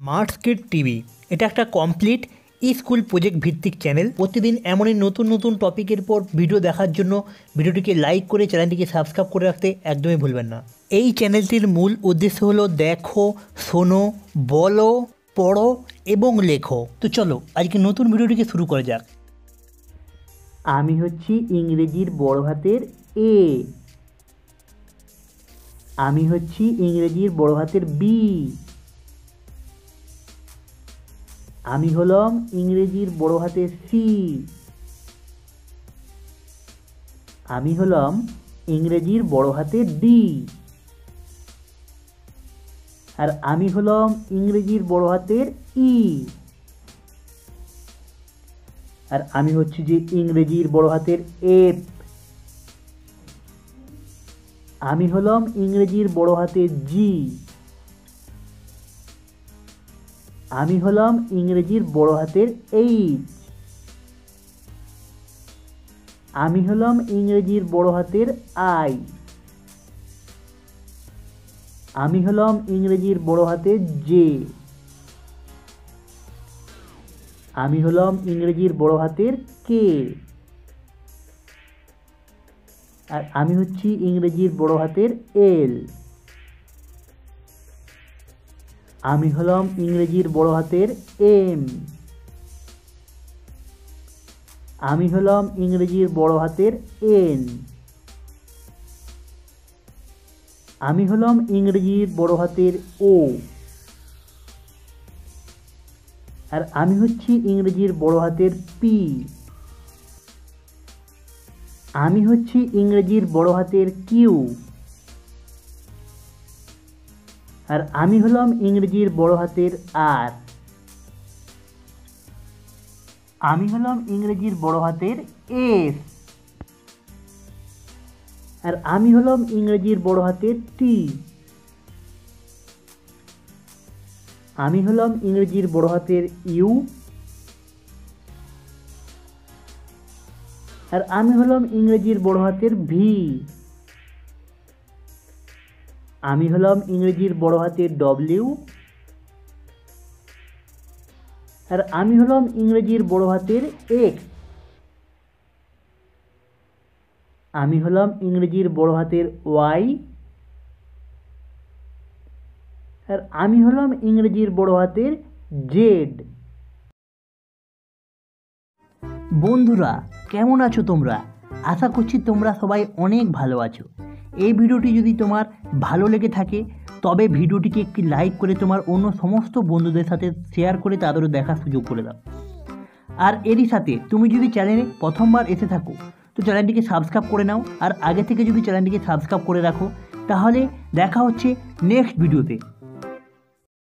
স্মার্টস্কিট TV এটা একটা complete school project ভিত্তিক চ্যানেল। প্রতিদিন এমনই নতুন নতুন টপিকের পর ভিডিও দেখার জন্য ভিডিওটিকে লাইক করে চ্যানেলটিকে সাবস্ক্রাইব করে রাখতে একদমই ভুলবেন না। এই চ্যানেলটির মূল উদ্দেশ্য হলো দেখো, শোনো, বলো, পড়ো এবং লেখো। তো চলো আজকে নতুন ভিডিওটিকে শুরু করা যাক। আমি হচ্ছি ইংরেজির বড় হাতের এ। আমি হচ্ছি ইংরেজির বড় হাতের বি। আমি হলাম ইংরেজির বড় হাতের সি। আমি হলাম ইংরেজির বড় হাতের ডি। আর আমি হলাম ইংরেজির বড় হাতের ই। আর আমি হচ্ছি যে ইংরেজির বড় হাতের এফ। আমি হলাম ইংরেজির বড় হাতের জি। আমি হলাম ইংরেজির বড় হাতের এইচ। আমি হলাম ইংরেজির বড় হাতের আই। আমি হলাম ইংরেজির বড় হাতের জে। আমি হলাম ইংরেজির বড় হাতের কে। আর আমি হচ্ছি ইংরেজির বড় হাতের এল। আমি হলাম ইংরেজির বড় হাতের এম। আমি হলাম ইংরেজির বড় হাতের এন। আমি হলাম ইংরেজির বড় হাতের ও। আর আমি হচ্ছি ইংরেজির বড় হাতের পি। আমি হচ্ছি ইংরেজির বড় হাতের কিউ। আর আমি হলাম ইংরেজির বড় হাতের আর। আমি হলাম ইংরেজির বড় হাতের এস। আর আমি হলাম ইংরেজির বড় হাতের টি। আমি হলাম ইংরেজির বড় হাতের ইউ। আর আমি হলাম ইংরেজির বড় হাতের ভি। আমি হলাম ইংরেজির বড় হাতের ডব্লিউ। আর আমি হলাম ইংরেজির বড় হাতের এক্স। আমি হলাম ইংরেজির বড় হাতের ওয়াই। আর আমি হলাম ইংরেজির বড় হাতের জেড। বন্ধুরা কেমন আছো তোমরা? আশা করছি তোমরা সবাই অনেক ভালো আছো। এই ভিডিওটি যদি তোমার ভালো লেগে থাকে তবে ভিডিওটিকে একটি লাইক করে তোমার অন্য সমস্ত বন্ধুদের সাথে শেয়ার করে তাদেরও দেখার সুযোগ করে দাও। আর এরই সাথে তুমি যদি চ্যানেলে প্রথমবার এসে থাকো তো চ্যানেলটিকে সাবস্ক্রাইব করে নাও। আর আগে থেকে যদি চ্যানেলটিকে সাবস্ক্রাইব করে রাখো তাহলে দেখা হচ্ছে নেক্সট ভিডিওতে।